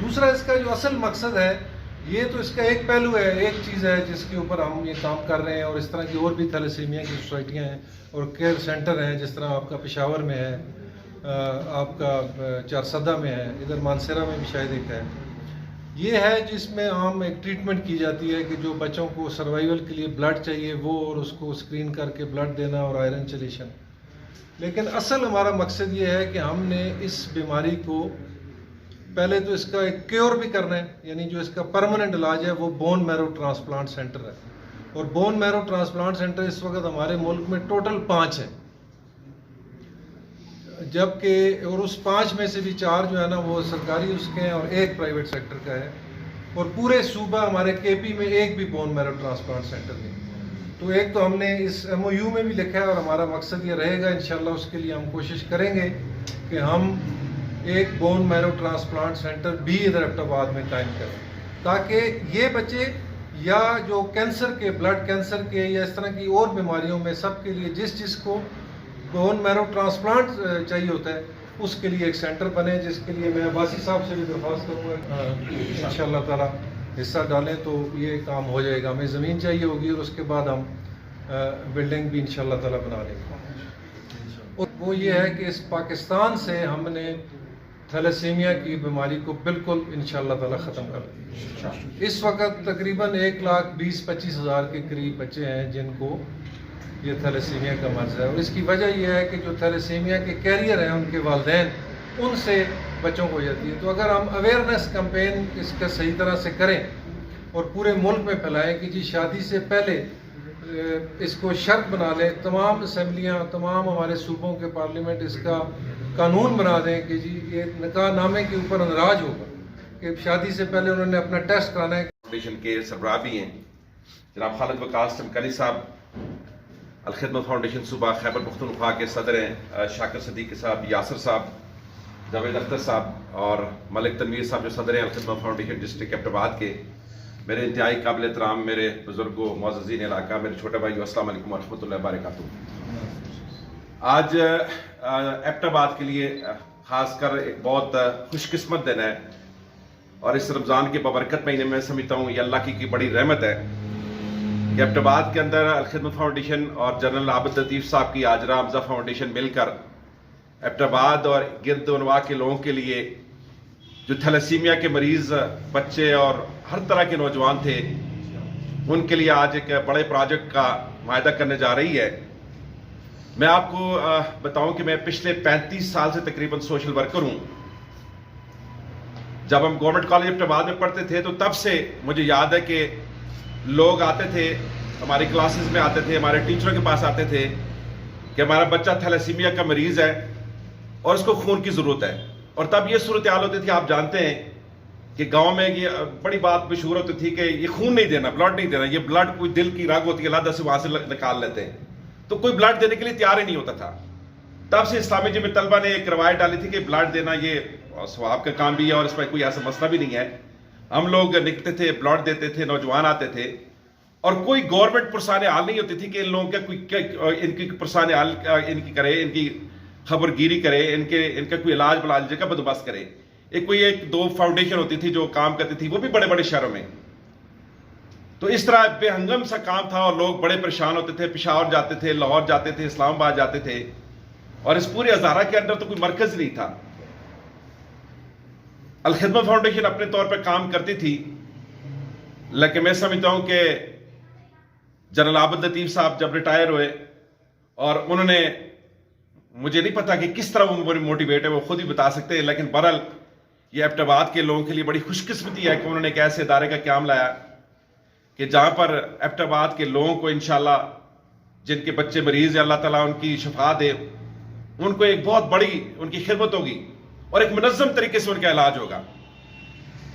دوسرا اس کا جو اصل مقصد ہے، یہ تو اس کا ایک پہلو ہے، ایک چیز ہے جس کے اوپر ہم یہ کام کر رہے ہیں، اور اس طرح کی اور بھی تھیلیسیمیا کی سوسائٹیاں ہیں اور کیئر سینٹر ہیں، جس طرح آپ کا پشاور میں ہے، آپ کا چارسدہ میں ہے، ادھر مانسیرا میں بھی شاید ایک ہے. یہ ہے جس میں عام ایک ٹریٹمنٹ کی جاتی ہے کہ جو بچوں کو سروائیول کے لیے بلڈ چاہیے وہ، اور اس کو اسکرین کر کے بلڈ دینا اور آئرن چلیشن. لیکن اصل ہمارا مقصد یہ ہے کہ ہم نے اس بیماری کو پہلے تو اس کا ایک کیور بھی کرنا ہے، یعنی جو اس کا پرماننٹ علاج ہے وہ بون میرو ٹرانسپلانٹ سینٹر ہے. اور بون میرو ٹرانسپلانٹ سینٹر اس وقت ہمارے ملک میں ٹوٹل 5 ہیں، جبکہ اور اس 5 میں سے بھی 4 جو ہے نا وہ سرکاری اس کے ہیں اور 1 پرائیویٹ سیکٹر کا ہے. اور پورے صوبہ ہمارے کے پی میں ایک بھی بون میرو ٹرانسپلانٹ سینٹر نہیں. تو ایک تو ہم نے اس ایم او یو میں بھی لکھا ہے، اور ہمارا مقصد یہ رہے گا انشاءاللہ، اس کے لیے ہم کوشش کریں گے کہ ہم ایک بون میرو ٹرانسپلانٹ سینٹر بھی ادھر ایبٹ آباد میں قائم کریں، تاکہ یہ بچے یا جو کینسر کے، بلڈ کینسر کے یا اس طرح کی اور بیماریوں میں سب کے لیے جس کو بون میرو ٹرانسپلانٹ چاہیے ہوتا ہے اس کے لیے ایک سینٹر بنے، جس کے لیے میں واسی صاحب سے بھی درخواست کروں گا انشاءاللہ تعالی حصہ ڈالیں تو یہ کام ہو جائے گا. ہمیں زمین چاہیے ہوگی اور اس کے بعد ہم بلڈنگ بھی انشاءاللہ تعالی بنا لیں گے. اور وہ یہ ہے کہ اس پاکستان سے ہم نے تھیلیسیمیا کی بیماری کو بالکل انشاءاللہ تعالی ختم کر دیا. اس وقت تقریباً 1,20,000-25,000 کے قریب بچے ہیں جن کو یہ تھیلیسیمیا کا مرض ہے. اور اس کی وجہ یہ ہے کہ جو تھیلیسیمیا کے کیریئر ہیں ان کے والدین، ان سے بچوں کو ہو جاتی ہے. تو اگر ہم اویئرنیس کمپین اس کا صحیح طرح سے کریں اور پورے ملک میں پھیلائیں کہ جی شادی سے پہلے اس کو شرط بنا لیں، تمام اسمبلیاں، تمام ہمارے صوبوں کے پارلیمنٹ اس کا قانون بنا دیں کہ جی یہ نکاح نامے کے اوپر اندراج ہوگا کہ شادی سے پہلے انہوں نے اپنا ٹیسٹ کرانا ہے. فاؤنڈیشن کے سربراہ بھی ہیں جناب خالد وقاص چمکلی صاحب، الخدمت فاؤنڈیشن صوبہ خیبر پختونخوا کے صدر ہیں شاکر صدیقی صاحب، یاسر صاحب، جاوید اختر صاحب اور ملک تنویر صاحب جو صدر ہیں الخدمت فاؤنڈیشن ڈسٹرکٹ ایبٹ آباد کے. میرے انتہائی قابل احترام میرے بزرگوں، معززین علاقہ، میرے چھوٹے بھائیو، السلام علیکم ورحمۃ اللہ وبرکاتہ. آج ایبٹ آباد کے لیے خاص کر ایک بہت خوش قسمت دن ہے، اور اس رمضان کے بابرکت مہینے میں سمجھتا ہوں یہ اللہ کی بڑی رحمت ہے کہ ایبٹ آباد کے اندر الخدمت فاؤنڈیشن اور جنرل عابد لطیف صاحب کی آجرا حمزہ فاؤنڈیشن مل کر ایبٹ آباد اور گرد و نواح کے لوگوں کے لیے جو تھیلیسیمیا کے مریض بچے اور ہر طرح کے نوجوان تھے ان کے لیے آج ایک بڑے پروجیکٹ کا معاہدہ کرنے جا رہی ہے. میں آپ کو بتاؤں کہ میں پچھلے 35 سال سے تقریباً سوشل ورکر ہوں. جب ہم گورنمنٹ کالج ایبٹ آباد میں پڑھتے تھے تو تب سے مجھے یاد ہے کہ لوگ آتے تھے ہماری کلاسز میں، آتے تھے ہمارے ٹیچروں کے پاس آتے تھے کہ ہمارا بچہ تھیلیسیمیا کا مریض ہے اور اس کو خون کی ضرورت ہے. اور تب یہ صورتحال ہوتی تھی، آپ جانتے ہیں کہ گاؤں میں یہ بڑی بات مشہور ہوتی تھی کہ یہ خون نہیں دینا، بلڈ نہیں دینا، یہ بلڈ کوئی دل کی رگ ہوتی ہے علیحدہ سے وہاں سے نکال لیتے ہیں، تو کوئی بلڈ دینے کے لیے تیار ہی نہیں ہوتا تھا. تب سے اسلامی جمعیت طلبہ نے ایک روایت ڈالی تھی کہ بلڈ دینا یہ ثواب کا کام بھی ہے اور اس میں کوئی ایسا مسئلہ بھی نہیں ہے. ہم لوگ نکلتے تھے، بلڈ دیتے تھے، نوجوان آتے تھے، اور کوئی گورنمنٹ پرسان حال نہیں ہوتی تھی کہ ان لوگوں کا کوئی ان کی پرسان حال ان کی کرے، ان کی خبر گیری کرے، ان کا کوئی علاج بلاج کا بندوبست کرے. کوئی 1-2 فاؤنڈیشن ہوتی تھی جو کام کرتی تھی، وہ بھی بڑے بڑے شہروں میں. تو اس طرح بے ہنگم سا کام تھا اور لوگ بڑے پریشان ہوتے تھے. پشاور جاتے تھے، لاہور جاتے تھے، اسلام آباد جاتے تھے، اور اس پورے ہزارہ کے اندر تو کوئی مرکز نہیں تھا. الخدمت فاؤنڈیشن اپنے طور پہ کام کرتی تھی، لیکن میں سمجھتا ہوں کہ جنرل عابد لطیف صاحب جب ریٹائر ہوئے، اور انہوں نے، مجھے نہیں پتا کہ کس طرح وہ موٹیویٹ ہے، وہ خود ہی بتا سکتے ہیں، لیکن بہرحال یہ ایبٹ آباد کے لوگوں کے لیے بڑی خوش قسمتی ہے کہ انہوں نے ایک ایسے ادارے کا قیام لایا کہ جہاں پر ایبٹ آباد کے لوگوں کو انشاءاللہ جن کے بچے مریض ہیں اللہ تعالیٰ ان کی شفا دے، ان کو ایک بہت بڑی ان کی خدمت ہوگی اور ایک منظم طریقے سے ان کا علاج ہوگا.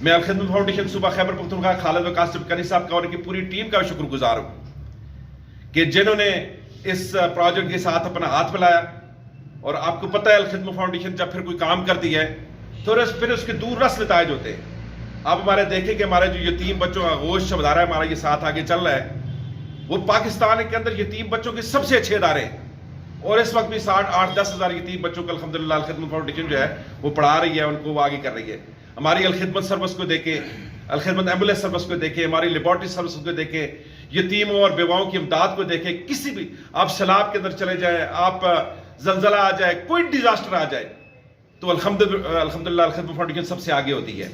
میں الخدمت فاؤنڈیشن صوبہ خیبر پختونخوا خالد وقاص چمکلی صاحب کا اور ان کی پوری ٹیم کا شکر گزار ہوں کہ جنہوں نے اس پروجیکٹ کے ساتھ اپنا ہاتھ ملایا. اور آپ کو پتہ ہے الخدمت فاؤنڈیشن جب پھر کوئی کام کرتی ہے تو پھر اس کے دور رس نتائج ہوتے ہیں. آپ ہمارے دیکھیں کہ ہمارے جو یتیم بچوں کا گوشت شب ادارہ ہمارا یہ ساتھ آگے چل رہا ہے، وہ پاکستان کے اندر یتیم بچوں کے سب سے اچھے ادارے ہیں، اور اس وقت بھی 8-10 ہزار یتیم بچوں کو الحمدللہ الخدمت فاؤنڈیشن جو ہے وہ پڑھا رہی ہے، ان کو وہ آگے کر رہی ہے. ہماری الخدمت سروس کو دیکھیں، الخدمت ایمبولینس سروس کو دیکھیں، ہماری لیبارٹری سروس کو دیکھیں، یتیموں اور بیواؤں کی امداد کو دیکھیں. کسی بھی آپ سیلاب کے اندر چلے جائیں، آپ زلزلہ آ جائے، کوئی ڈیزاسٹر آ جائے تو الحمدللہ الخدمت فاؤنڈیشن سب سے آگے ہوتی ہے.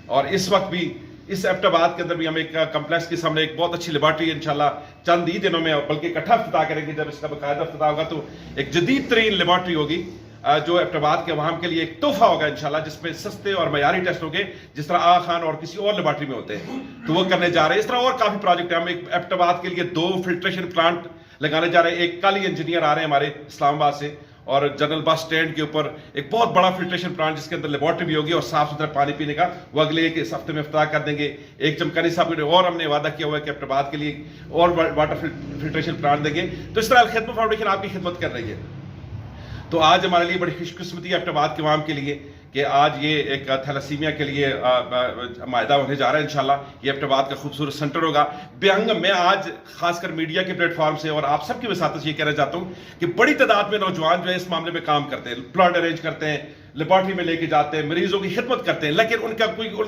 اور اس وقت بھی اس ایبٹ آباد کے اندر بھی ہم ایک کمپلیکس کے سامنے ایک بہت اچھی لیبارٹری انشاءاللہ چند ہی دنوں میں، بلکہ اکٹھا افتتاح کریں گے. جب اس کا باقاعدہ افتتاح ہوگا تو ایک جدید ترین لیبارٹری ہوگی جو ایبٹ آباد کے عوام کے لیے ایک تحفہ ہوگا انشاءاللہ، جس میں سستے اور معیاری ٹیسٹ ہوں گے جس طرح آغا خان اور کسی اور لیبارٹری میں ہوتے ہیں، تو وہ کرنے جا رہے ہیں. اس طرح اور کافی پروجیکٹ ہیں. ہم ایک ایبٹ آباد کے لیے 2 فلٹریشن پلانٹ لگانے جا رہے ہیں. ایک کل ہی انجینئر آ رہے ہیں ہمارے اسلام آباد سے، اور جنرل بس اسٹینڈ کے اوپر ایک بہت بڑا فلٹریشن پلانٹ جس کے اندر لیبارٹری بھی ہوگی اور صاف ستھرا پانی پینے کا، وہ اگلے ایک ہفتے میں افتتاح کر دیں گے. ایک چمکانی صاحب نے اور ہم نے وعدہ کیا ہوا ہے کہ ایبٹ آباد کے لیے اور واٹر فلٹریشن پلانٹ دیں گے. تو اس طرح الخدمت فاؤنڈیشن آپ کی خدمت کر رہی ہے. تو آج ہمارے لیے بڑی خوش قسمتی ہے ایبٹ آباد کے عوام کے لیے کہ آج یہ ایک تھیلاسیمیا کے لیے معاہدہ ہونے جا رہا ہے. انشاءاللہ یہ ایبٹ آباد کا خوبصورت سینٹر ہوگا. بیہنگم میں آج خاص کر میڈیا کے پلیٹ فارم سے اور آپ سب کی وساطت سے یہ کہنا چاہتا ہوں کہ بڑی تعداد میں نوجوان جو ہے اس معاملے میں کام کرتے ہیں، پلاٹ ارینج کرتے ہیں، لیبارٹری میں لے کے جاتے ہیں، مریضوں کی خدمت کرتے ہیں، لیکن ان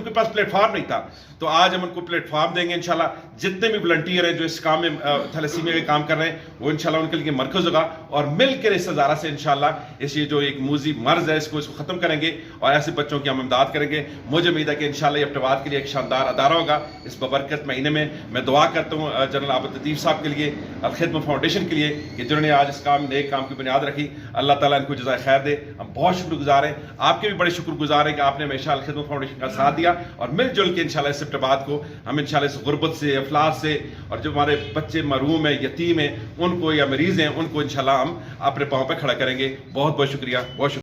کے پاس پلیٹ فارم نہیں تھا. تو آج ہم ان کو پلیٹ فارم دیں گے انشاءاللہ. جتنے بھی والنٹیئر ہیں جو اس کام میں تھیلاسیمیا کے کام کر رہے ہیں وہ انشاءاللہ ان کے لیے مرکز ہوگا، اور مل کر اس ادارہ سے انشاءاللہ اس یہ جو ایک موذی مرض ہے اس کو ختم کریں گے اور ایسے بچوں کی ہم امداد کریں گے. مجھے امید ہے کہ انشاءاللہ یہ ایبٹ آباد کے لیے ایک شاندار ادارہ ہوگا. اس ببرکت مہینے میں میں دعا کرتا ہوں جنرل عابد لطیف صاحب کے لیے، الخدمت فاؤنڈیشن کے لیے، کہ جنہوں نے آج اس نیک کام کی بنیاد رکھی. اللہ تعالیٰ ان کو جزائے خیر دے. ہم بہت شکر گزار ہیں، آپ کے بھی بڑے شکر گزار ہیں کہ آپ نے ہمیشہ الخدمت فاؤنڈیشن کا ساتھ دیا، اور مل جل کے انشاءاللہ اس ایبٹ آباد کو ہم انشاءاللہ اس غربت سے، افلاس سے، اور جو ہمارے بچے محروم ہیں، یتیم ہیں، ان کو یا مریض ہیں، ان کو انشاءاللہ ہم اپنے پاؤں پہ کھڑا کریں گے. بہت بہت شکریہ، بہت شکریہ.